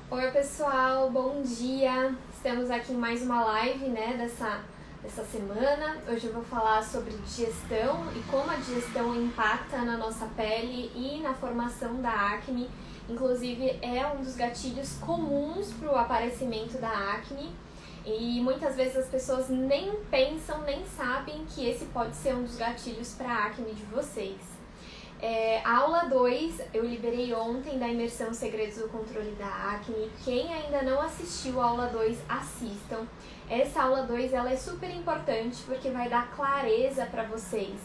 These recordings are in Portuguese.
Oi pessoal, bom dia! Estamos aqui em mais uma live, dessa semana. Hoje eu vou falar sobre digestão e como a digestão impacta na nossa pele e na formação da acne. Inclusive é um dos gatilhos comuns para o aparecimento da acne e muitas vezes as pessoas nem pensam, nem sabem que esse pode ser um dos gatilhos para a acne de vocês. A aula 2 eu liberei ontem da imersão Segredos do Controle da Acne. Quem ainda não assistiu a aula 2, assistam. Essa aula 2 ela é super importante porque vai dar clareza para vocês.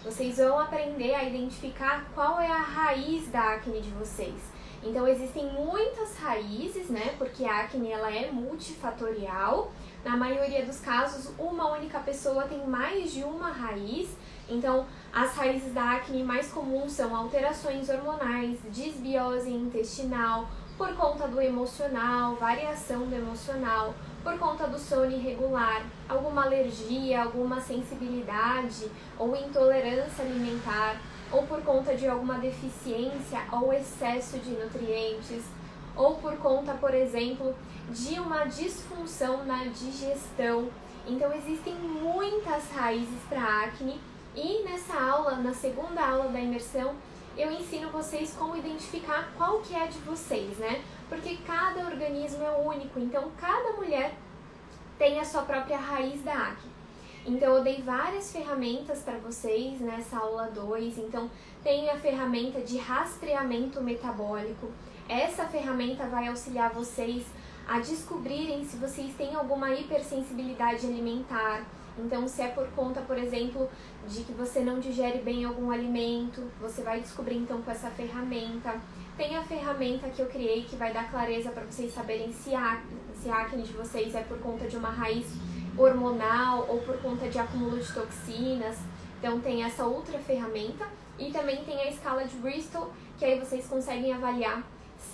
Vocês vão aprender a identificar qual é a raiz da acne de vocês. Então existem muitas raízes, porque a acne ela é multifatorial. Na maioria dos casos, uma única pessoa tem mais de uma raiz. Então, as raízes da acne mais comuns são alterações hormonais, disbiose intestinal, por conta do emocional, variação do emocional, por conta do sono irregular, alguma alergia, alguma sensibilidade ou intolerância alimentar, ou por conta de alguma deficiência ou excesso de nutrientes, ou por conta, por exemplo, de uma disfunção na digestão. Então, existem muitas raízes para a acne. E nessa aula, na segunda aula da imersão, eu ensino vocês como identificar qual que é a de vocês, Porque cada organismo é único, então cada mulher tem a sua própria raiz da acne. Então eu dei várias ferramentas para vocês nessa aula 2, então tem a ferramenta de rastreamento metabólico. Essa ferramenta vai auxiliar vocês a descobrirem se vocês têm alguma hipersensibilidade alimentar. Então, se é por conta, por exemplo, de que você não digere bem algum alimento, você vai descobrir então com essa ferramenta. Tem a ferramenta que eu criei que vai dar clareza para vocês saberem se a acne de vocês é por conta de uma raiz hormonal ou por conta de acúmulo de toxinas. Então, tem essa outra ferramenta e também tem a escala de Bristol, que aí vocês conseguem avaliar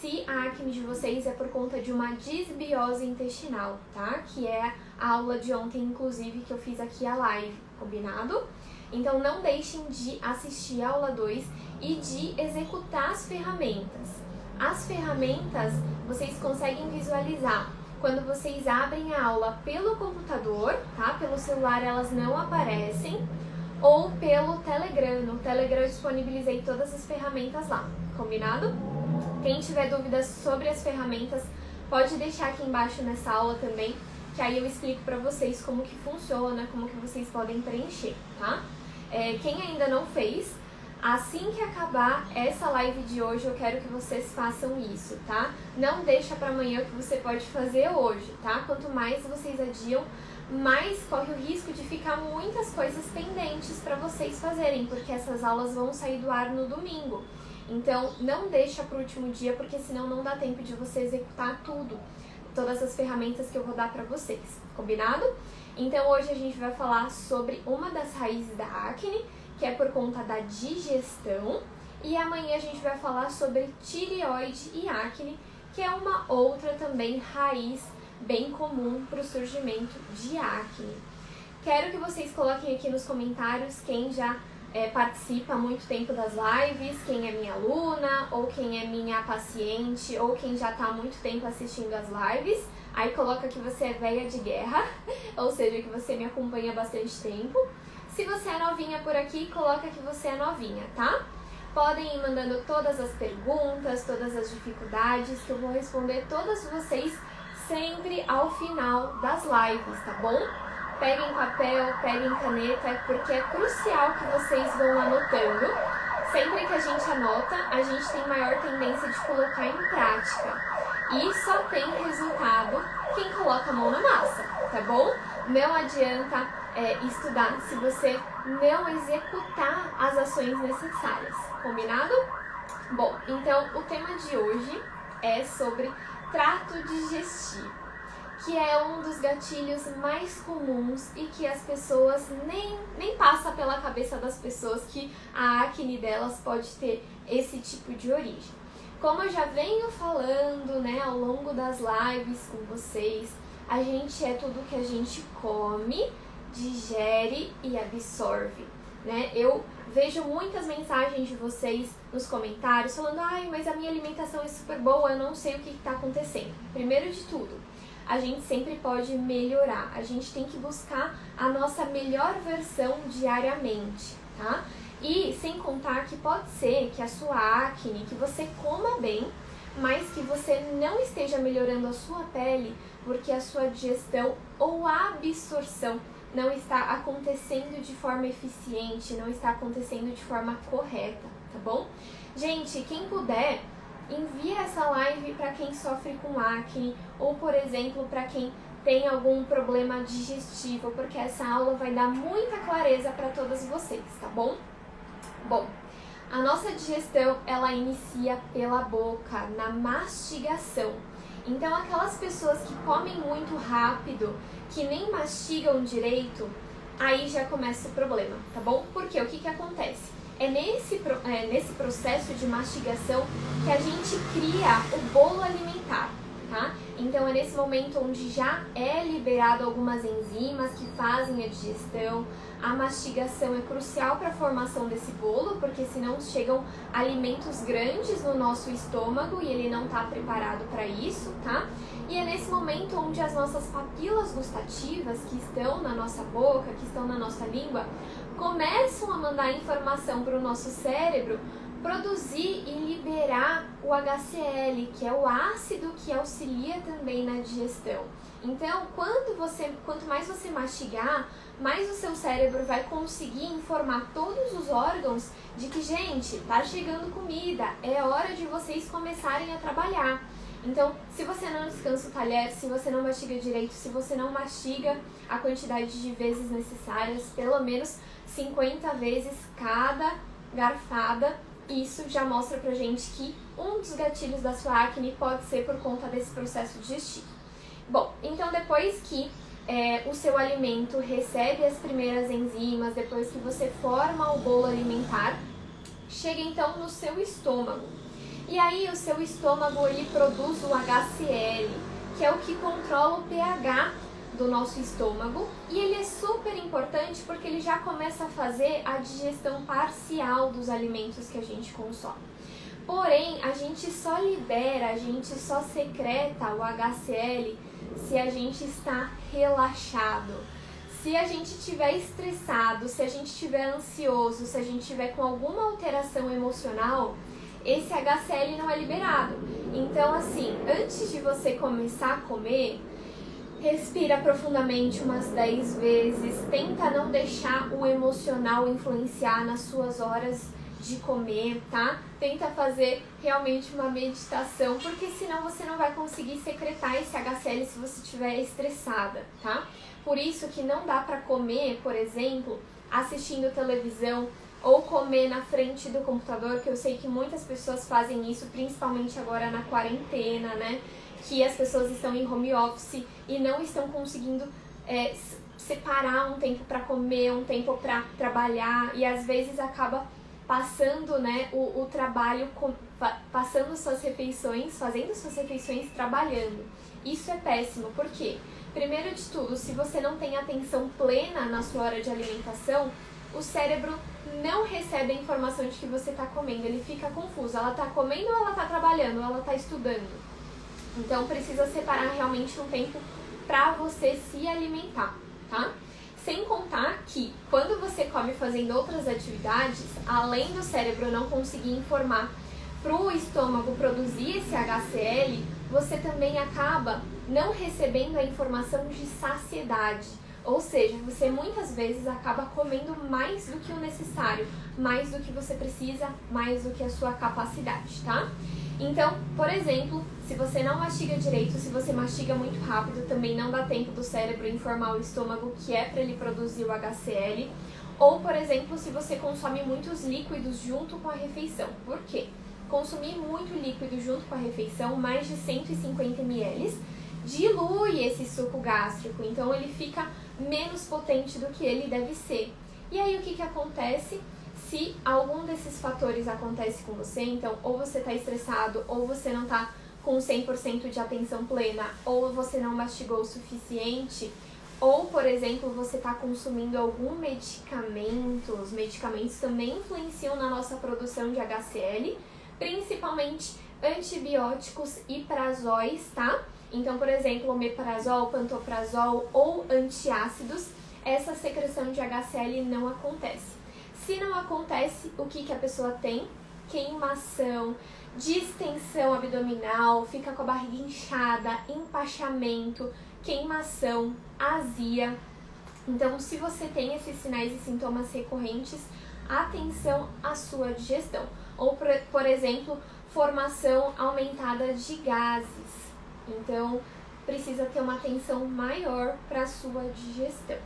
se a acne de vocês é por conta de uma disbiose intestinal, tá? Que é a aula de ontem, inclusive, que eu fiz aqui a live, combinado? Então não deixem de assistir a aula 2 e de executar as ferramentas. As ferramentas vocês conseguem visualizar quando vocês abrem a aula pelo computador, tá? Pelo celular elas não aparecem, ou pelo Telegram. No Telegram eu disponibilizei todas as ferramentas lá, combinado? Quem tiver dúvidas sobre as ferramentas, pode deixar aqui embaixo nessa aula também, que aí eu explico pra vocês como que funciona, como que vocês podem preencher, tá? Quem ainda não fez, assim que acabar essa live de hoje, eu quero que vocês façam isso, tá? Não deixa pra amanhã o que você pode fazer hoje, tá? Quanto mais vocês adiam, mais corre o risco de ficar muitas coisas pendentes pra vocês fazerem, porque essas aulas vão sair do ar no domingo. Então, não deixa para o último dia, porque senão não dá tempo de você executar tudo, todas as ferramentas que eu vou dar para vocês, combinado? Então, hoje a gente vai falar sobre uma das raízes da acne, que é por conta da digestão, e amanhã a gente vai falar sobre tireoide e acne, que é uma outra também raiz bem comum para o surgimento de acne. Quero que vocês coloquem aqui nos comentários quem já participa há muito tempo das lives, quem é minha aluna, ou quem é minha paciente, ou quem já está há muito tempo assistindo as lives. Aí coloca que você é velha de guerra, ou seja, que você me acompanha há bastante tempo. Se você é novinha por aqui, coloca que você é novinha, tá? Podem ir mandando todas as perguntas, todas as dificuldades, que eu vou responder todas vocês sempre ao final das lives, tá bom? Peguem papel, peguem caneta, porque é crucial que vocês vão anotando. Sempre que a gente anota, a gente tem maior tendência de colocar em prática. E só tem resultado quem coloca a mão na massa, tá bom? Não adianta estudar se você não executar as ações necessárias, combinado? Bom, então o tema de hoje é sobre trato digestivo, que é um dos gatilhos mais comuns e que as pessoas nem passa pela cabeça das pessoas que a acne delas pode ter esse tipo de origem. Como eu já venho falando, ao longo das lives com vocês, a gente é tudo que a gente come, digere e absorve. né? Eu vejo muitas mensagens de vocês nos comentários falando: ai, mas a minha alimentação é super boa, eu não sei o que está acontecendo. Primeiro de tudo, a gente sempre pode melhorar. A gente tem que buscar a nossa melhor versão diariamente, tá? E sem contar que pode ser que a sua acne, que você coma bem, mas que você não esteja melhorando a sua pele porque a sua digestão ou a absorção não está acontecendo de forma eficiente, não está acontecendo de forma correta, tá bom? Gente, quem puder, envia essa live para quem sofre com acne ou, por exemplo, para quem tem algum problema digestivo, porque essa aula vai dar muita clareza para todas vocês, tá bom? Bom, a nossa digestão, ela inicia pela boca, na mastigação. Então, aquelas pessoas que comem muito rápido, que nem mastigam direito, aí já começa o problema, tá bom? Porque o que acontece? É nesse processo de mastigação que a gente cria o bolo alimentar, tá? Então, é nesse momento onde já é liberado algumas enzimas que fazem a digestão. A mastigação é crucial para a formação desse bolo, porque senão chegam alimentos grandes no nosso estômago e ele não está preparado para isso, tá? E é nesse momento onde as nossas papilas gustativas, que estão na nossa boca, que estão na nossa língua, começam a mandar informação para o nosso cérebro produzir e liberar o HCl, que é o ácido que auxilia também na digestão. Então, quanto mais você mastigar, mais o seu cérebro vai conseguir informar todos os órgãos de que, gente, tá chegando comida, é hora de vocês começarem a trabalhar. Então, se você não descansa o talher, se você não mastiga direito, se você não mastiga a quantidade de vezes necessárias, pelo menos 50 vezes cada garfada, isso já mostra pra gente que um dos gatilhos da sua acne pode ser por conta desse processo digestivo. Bom, então depois que o seu alimento recebe as primeiras enzimas, depois que você forma o bolo alimentar, chega então no seu estômago. E aí o seu estômago ele produz o HCl, que é o que controla o pH do nosso estômago, e ele é super importante porque ele já começa a fazer a digestão parcial dos alimentos que a gente consome. Porém, a gente só libera, a gente só secreta o HCl se a gente está relaxado. Se a gente estiver estressado, se a gente estiver ansioso, se a gente estiver com alguma alteração emocional, esse HCl não é liberado. Então, assim, antes de você começar a comer, respira profundamente umas 10 vezes, tenta não deixar o emocional influenciar nas suas horas de comer, tá? Tenta fazer realmente uma meditação, porque senão você não vai conseguir secretar esse HCl se você estiver estressada, tá? Por isso que não dá pra comer, por exemplo, assistindo televisão ou comer na frente do computador, que eu sei que muitas pessoas fazem isso, principalmente agora na quarentena, né? Que as pessoas estão em home office e não estão conseguindo separar um tempo para comer, um tempo para trabalhar, e às vezes acaba passando, né, o trabalho, passando suas refeições, fazendo suas refeições trabalhando. Isso é péssimo, por quê? Primeiro de tudo, se você não tem atenção plena na sua hora de alimentação, o cérebro não recebe a informação de que você está comendo, ele fica confuso, ela está comendo ou ela está trabalhando, ou ela está estudando. Então precisa separar realmente um tempo para você se alimentar, tá? Sem contar que quando você come fazendo outras atividades, além do cérebro não conseguir informar para o estômago produzir esse HCl, você também acaba não recebendo a informação de saciedade. Ou seja, você muitas vezes acaba comendo mais do que o necessário, mais do que você precisa, mais do que a sua capacidade, tá? Então, por exemplo, se você não mastiga direito, se você mastiga muito rápido, também não dá tempo do cérebro informar o estômago que é para ele produzir o HCl. Ou, por exemplo, se você consome muitos líquidos junto com a refeição. Por quê? Consumir muito líquido junto com a refeição, mais de 150 ml, dilui esse suco gástrico, então ele fica menos potente do que ele deve ser. E aí o que acontece? Se algum desses fatores acontece com você, então ou você está estressado, ou você não está com 100% de atenção plena, ou você não mastigou o suficiente, ou, por exemplo, você está consumindo algum medicamento. Os medicamentos também influenciam na nossa produção de HCl, principalmente antibióticos e prazóis, tá? Então, por exemplo, omeprazol, pantoprazol ou antiácidos, essa secreção de HCl não acontece. Se não acontece, o que a pessoa tem? Queimação, distensão abdominal, fica com a barriga inchada, empachamento, queimação, azia. Então, se você tem esses sinais e sintomas recorrentes, atenção à sua digestão. Ou, por exemplo, formação aumentada de gases. Então, precisa ter uma atenção maior para a sua digestão.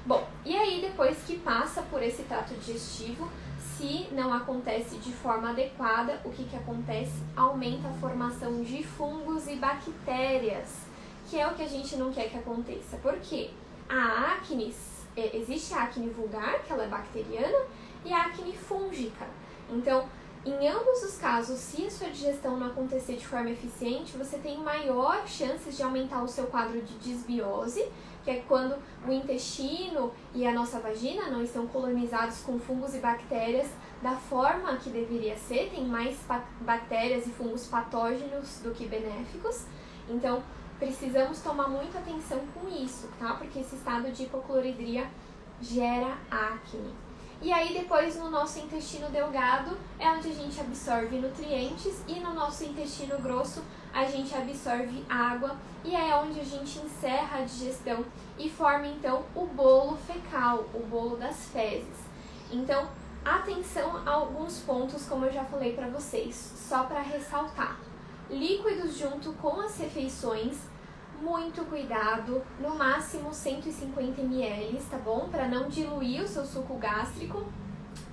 Bom, e aí depois que passa por esse trato digestivo, se não acontece de forma adequada, o que acontece? Aumenta a formação de fungos e bactérias, que é o que a gente não quer que aconteça. Por quê? A acne, existe a acne vulgar, que ela é bacteriana, e a acne fúngica. Então, em ambos os casos, se a sua digestão não acontecer de forma eficiente, você tem maior chances de aumentar o seu quadro de disbiose, que é quando o intestino e a nossa vagina não estão colonizados com fungos e bactérias da forma que deveria ser, tem mais bactérias e fungos patógenos do que benéficos. Então, precisamos tomar muita atenção com isso, tá? Porque esse estado de hipocloridria gera acne. E aí depois no nosso intestino delgado é onde a gente absorve nutrientes e no nosso intestino grosso a gente absorve água e é onde a gente encerra a digestão e forma então o bolo fecal, o bolo das fezes. Então, atenção a alguns pontos, como eu já falei para vocês, só para ressaltar. Líquidos junto com as refeições, muito cuidado, no máximo 150 ml, tá bom? Para não diluir o seu suco gástrico,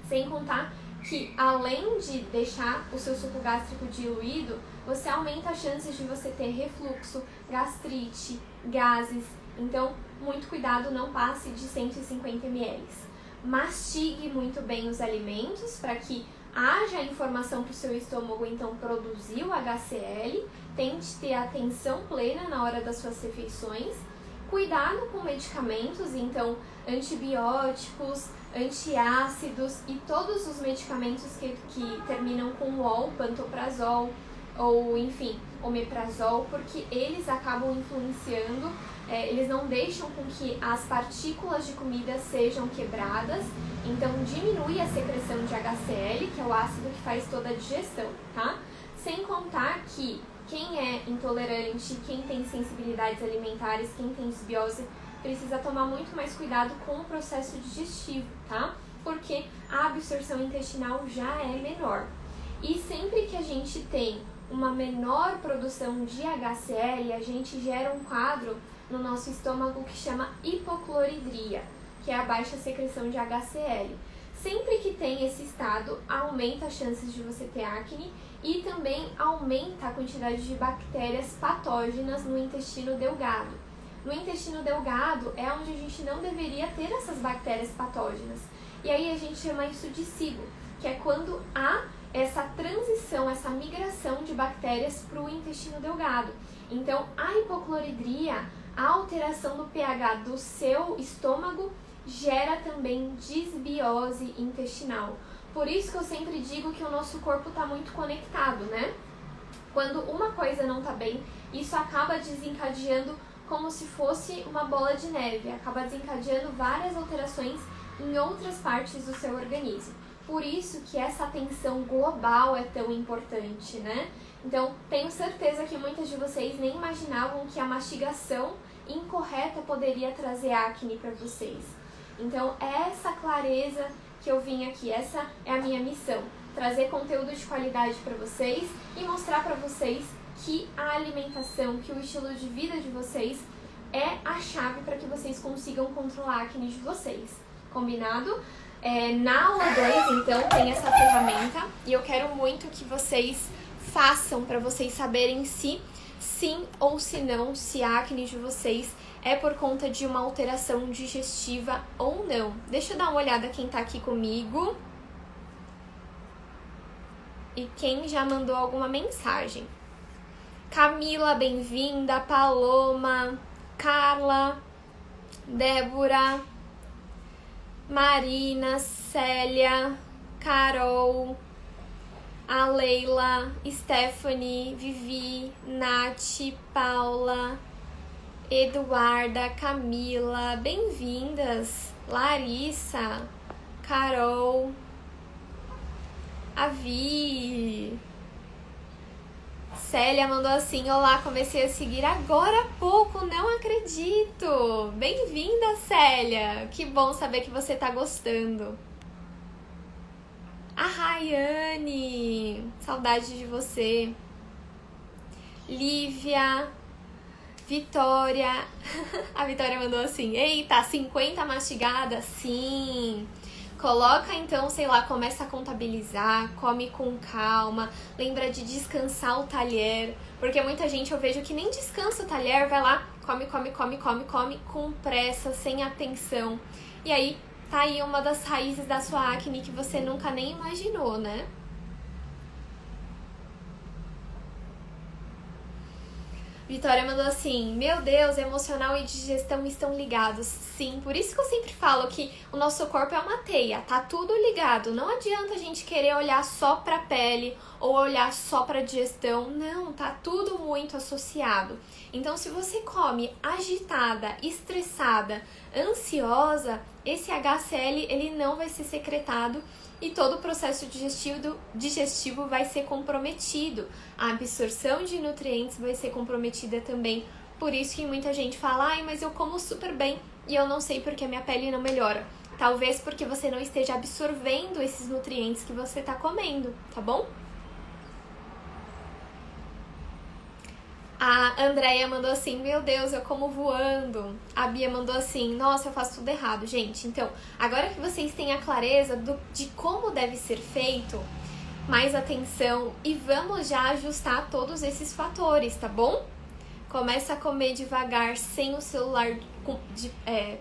sem contar que além de deixar o seu suco gástrico diluído, você aumenta as chances de você ter refluxo, gastrite, gases. Então, muito cuidado, não passe de 150 ml. Mastigue muito bem os alimentos para que haja informação para o seu estômago, então, produzir o HCl. Tente ter atenção plena na hora das suas refeições. Cuidado com medicamentos, então, antibióticos, antiácidos e todos os medicamentos que terminam com ol, pantoprazol ou, enfim, omeprazol, porque eles acabam influenciando, eles não deixam com que as partículas de comida sejam quebradas, então diminui a secreção de HCl, que é o ácido que faz toda a digestão, tá? Sem contar que quem é intolerante, quem tem sensibilidades alimentares, quem tem disbiose, precisa tomar muito mais cuidado com o processo digestivo, tá? Porque a absorção intestinal já é menor. E sempre que a gente tem uma menor produção de HCl, a gente gera um quadro no nosso estômago que chama hipocloridria, que é a baixa secreção de HCl. Sempre que tem esse estado, aumenta as chances de você ter acne e também aumenta a quantidade de bactérias patógenas no intestino delgado. No intestino delgado é onde a gente não deveria ter essas bactérias patógenas. E aí a gente chama isso de SIBO, que é quando há essa transição, essa migração de bactérias para o intestino delgado. Então, a hipocloridria, a alteração do pH do seu estômago, gera também disbiose intestinal. Por isso que eu sempre digo que o nosso corpo está muito conectado, né? Quando uma coisa não está bem, isso acaba desencadeando como se fosse uma bola de neve, acaba desencadeando várias alterações em outras partes do seu organismo. Por isso que essa atenção global é tão importante, né? Então, tenho certeza que muitas de vocês nem imaginavam que a mastigação incorreta poderia trazer acne para vocês. Então, é essa clareza que eu vim aqui, essa é a minha missão, trazer conteúdo de qualidade para vocês e mostrar para vocês que a alimentação, que o estilo de vida de vocês é a chave para que vocês consigam controlar a acne de vocês. Combinado? Na aula 2, então, tem essa ferramenta e eu quero muito que vocês façam para vocês saberem se sim ou se não, se a acne de vocês é por conta de uma alteração digestiva ou não. Deixa eu dar uma olhada quem tá aqui comigo e quem já mandou alguma mensagem. Camila, bem-vinda. Paloma, Carla, Débora, Marina, Célia, Carol, a Leila, Stephanie, Vivi, Nath, Paula, Eduarda, Camila, bem-vindas, Larissa, Carol, Avi, Célia mandou assim: olá, comecei a seguir agora há pouco, não acredito. Bem-vinda, Célia. Que bom saber que você tá gostando. A Rayane, saudade de você. Lívia, Vitória. A Vitória mandou assim: eita, 50 mastigada? Sim. Coloca então, sei lá, começa a contabilizar, come com calma, lembra de descansar o talher, porque muita gente eu vejo que nem descansa o talher, vai lá, come com pressa, sem atenção. E aí, tá aí uma das raízes da sua acne que você nunca nem imaginou, né? Vitória mandou assim: meu Deus, emocional e digestão estão ligados. Sim, por isso que eu sempre falo que o nosso corpo é uma teia, tá tudo ligado. Não adianta a gente querer olhar só pra pele ou olhar só pra digestão. Não, tá tudo muito associado. Então, se você come agitada, estressada, ansiosa, esse HCl ele não vai ser secretado e todo o processo digestivo vai ser comprometido. A absorção de nutrientes vai ser comprometida também. Por isso que muita gente fala: ai, mas eu como super bem e eu não sei porque a minha pele não melhora. Talvez porque você não esteja absorvendo esses nutrientes que você está comendo, tá bom? A Andrea mandou assim: meu Deus, eu como voando. A Bia mandou assim: nossa, eu faço tudo errado. Gente, então, agora que vocês têm a clareza de como deve ser feito, mais atenção e vamos já ajustar todos esses fatores, tá bom? Começa a comer devagar, sem o celular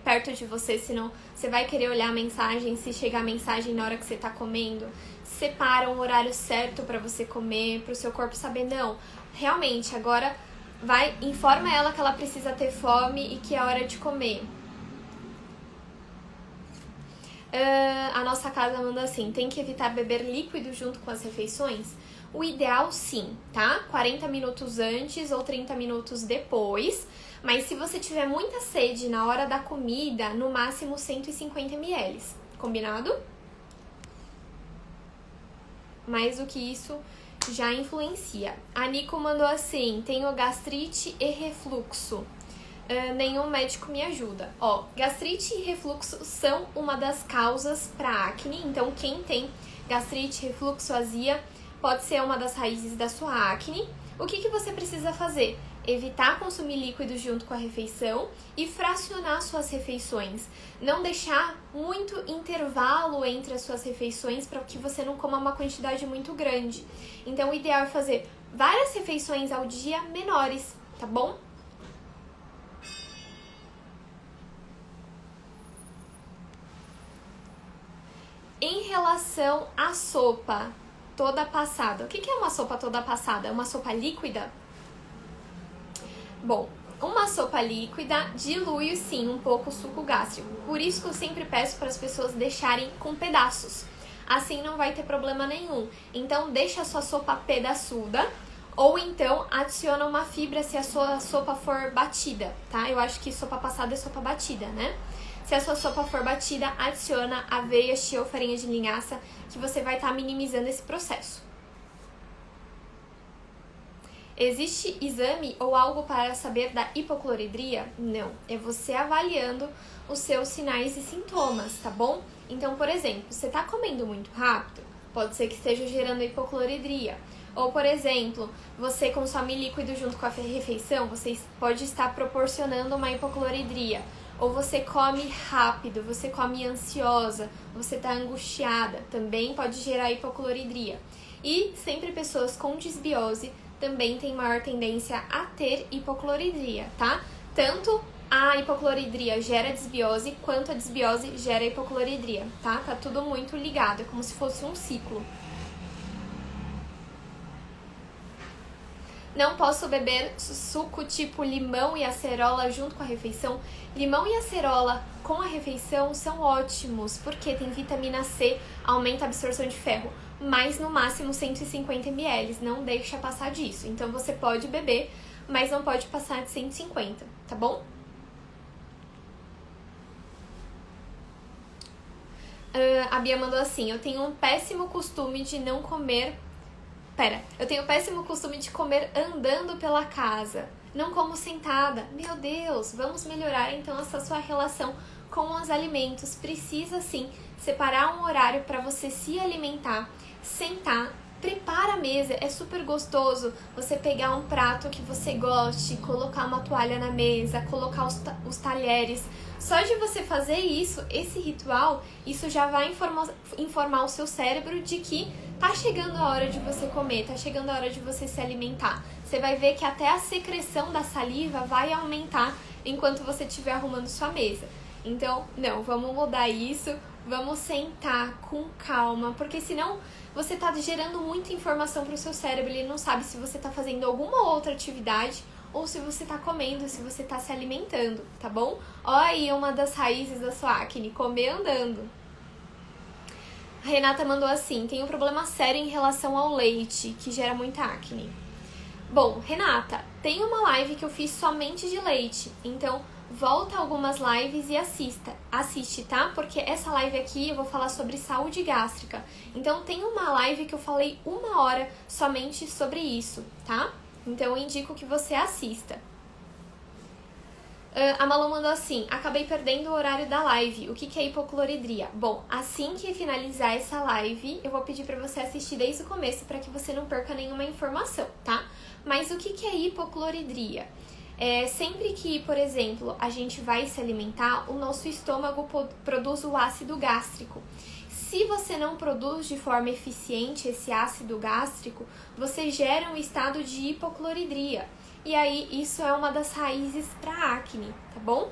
perto de você, senão você vai querer olhar a mensagem, se chegar a mensagem na hora que você tá comendo. Separa um horário certo pra você comer, pro seu corpo saber: não, realmente, agora informa ela que ela precisa ter fome e que é hora de comer. A nossa casa manda assim: tem que evitar beber líquido junto com as refeições? O ideal sim, tá? 40 minutos antes ou 30 minutos depois. Mas se você tiver muita sede na hora da comida, no máximo 150 ml. Combinado? Mais do que isso já influencia. A Nico mandou assim: tenho gastrite e refluxo. Nenhum médico me ajuda. Ó, gastrite e refluxo são uma das causas para acne. Então, quem tem gastrite, refluxo, azia, pode ser uma das raízes da sua acne. O que você precisa fazer? Evitar consumir líquido junto com a refeição e fracionar suas refeições. Não deixar muito intervalo entre as suas refeições para que você não coma uma quantidade muito grande. Então, o ideal é fazer várias refeições ao dia menores, tá bom? Em relação à sopa toda passada, o que é uma sopa toda passada? É uma sopa líquida? Bom, uma sopa líquida dilui sim um pouco o suco gástrico. Por isso que eu sempre peço para as pessoas deixarem com pedaços. Assim não vai ter problema nenhum. Então deixa a sua sopa pedaçuda ou então adiciona uma fibra se a sua sopa for batida, tá? Eu acho que sopa passada é sopa batida, né? Se a sua sopa for batida, adiciona aveia, chia ou farinha de linhaça, que você vai estar minimizando esse processo. Existe exame ou algo para saber da hipocloridria? Não, é você avaliando os seus sinais e sintomas, tá bom? Então, por exemplo, você está comendo muito rápido, pode ser que esteja gerando hipocloridria. Ou, por exemplo, você consome líquido junto com a refeição, você pode estar proporcionando uma hipocloridria. Ou você come rápido, você come ansiosa, você está angustiada, também pode gerar hipocloridria. E sempre pessoas com disbiose também têm maior tendência a ter hipocloridria, tá? Tanto a hipocloridria gera desbiose, quanto a desbiose gera hipocloridria, tá? Tá tudo muito ligado, é como se fosse um ciclo. Não posso beber suco tipo limão e acerola junto com a refeição. Limão e acerola com a refeição são ótimos, porque tem vitamina C, aumenta a absorção de ferro, mas no máximo 150 ml, não deixa passar disso. Então você pode beber, mas não pode passar de 150, tá bom? A Bia mandou assim: eu tenho um péssimo costume de não comer. Eu tenho o péssimo costume de comer andando pela casa. Não como sentada. Meu Deus, vamos melhorar então essa sua relação com os alimentos. Precisa sim separar um horário para você se alimentar, sentar, prepara a mesa. É super gostoso você pegar um prato que você goste, colocar uma toalha na mesa, colocar os talheres. Só de você fazer isso, esse ritual, isso já vai informar o seu cérebro de que tá chegando a hora de você comer, tá chegando a hora de você se alimentar. Você vai ver que até a secreção da saliva vai aumentar enquanto você estiver arrumando sua mesa. Então, não, vamos mudar isso, vamos sentar com calma, porque senão você tá gerando muita informação pro seu cérebro, ele não sabe se você tá fazendo alguma outra atividade ou se você tá comendo, se você tá se alimentando, tá bom? Ó aí uma das raízes da sua acne, comer andando. A Renata mandou assim: tem um problema sério em relação ao leite, que gera muita acne. Bom, Renata, tem uma live que eu fiz somente de leite, então volta algumas lives e assiste, tá? Porque essa live aqui eu vou falar sobre saúde gástrica. Então tem uma live que eu falei 1 hora somente sobre isso, tá? Então eu indico que você assista. A Malu mandou assim: acabei perdendo o horário da live. O que é hipocloridria? Bom, assim que finalizar essa live, eu vou pedir para você assistir desde o começo para que você não perca nenhuma informação, tá? Mas o que é hipocloridria? Sempre que, por exemplo, a gente vai se alimentar, o nosso estômago produz o ácido gástrico. Se você não produz de forma eficiente esse ácido gástrico, você gera um estado de hipocloridria. E aí, isso é uma das raízes para acne, tá bom?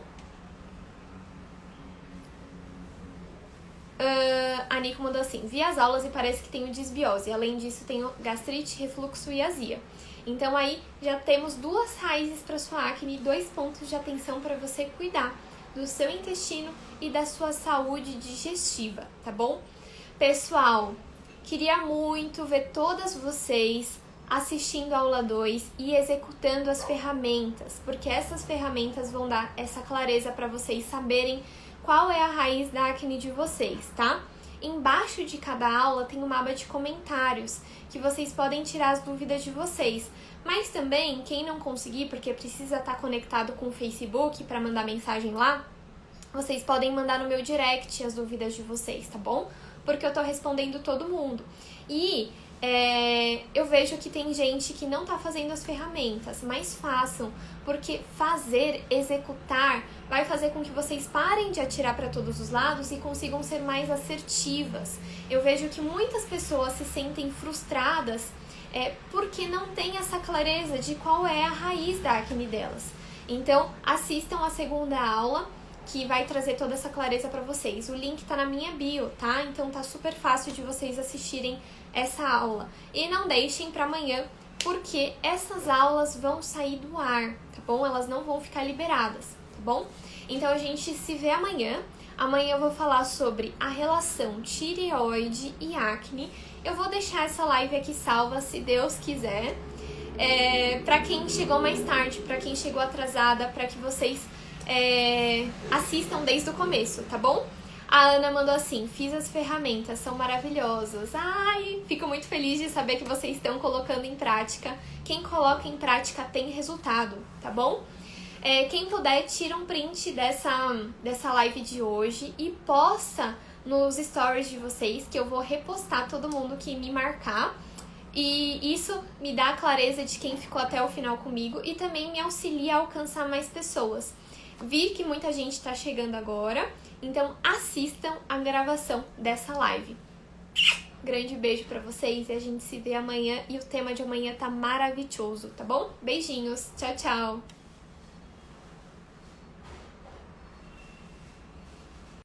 A Nico mandou assim: vi as aulas e parece que tenho desbiose. Além disso, tenho gastrite, refluxo e azia. Então aí já temos 2 raízes para sua acne e 2 pontos de atenção para você cuidar do seu intestino e da sua saúde digestiva, tá bom? Pessoal, queria muito ver todas vocês assistindo a aula 2 e executando as ferramentas, porque essas ferramentas vão dar essa clareza para vocês saberem qual é a raiz da acne de vocês, tá? Embaixo de cada aula tem uma aba de comentários que vocês podem tirar as dúvidas de vocês. Mas também, quem não conseguir, porque precisa estar conectado com o Facebook para mandar mensagem lá, vocês podem mandar no meu direct as dúvidas de vocês, tá bom? Porque eu tô respondendo todo mundo. E eu vejo que tem gente que não tá fazendo as ferramentas, mas façam, porque fazer, executar, vai fazer com que vocês parem de atirar para todos os lados e consigam ser mais assertivas. Eu vejo que muitas pessoas se sentem frustradas porque não tem essa clareza de qual é a raiz da acne delas. Então, assistam a segunda aula, que vai trazer toda essa clareza para vocês. O link tá na minha bio, tá? Então tá super fácil de vocês assistirem essa aula. E não deixem para amanhã, porque essas aulas vão sair do ar, tá bom? Elas não vão ficar liberadas, tá bom? Então a gente se vê amanhã. Amanhã eu vou falar sobre a relação tireoide e acne. Eu vou deixar essa live aqui salva, se Deus quiser. Para quem chegou mais tarde, para quem chegou atrasada, para que vocês assistam desde o começo, tá bom? A Ana mandou assim: fiz as ferramentas, são maravilhosas. Ai, fico muito feliz de saber que vocês estão colocando em prática. Quem coloca em prática tem resultado, tá bom? Quem puder, tira um print dessa live de hoje e posta nos stories de vocês, que eu vou repostar todo mundo que me marcar. E isso me dá a clareza de quem ficou até o final comigo e também me auxilia a alcançar mais pessoas. Vi que muita gente está chegando agora, então assistam a gravação dessa live. Grande beijo pra vocês e a gente se vê amanhã, e o tema de amanhã tá maravilhoso, tá bom? Beijinhos, tchau, tchau!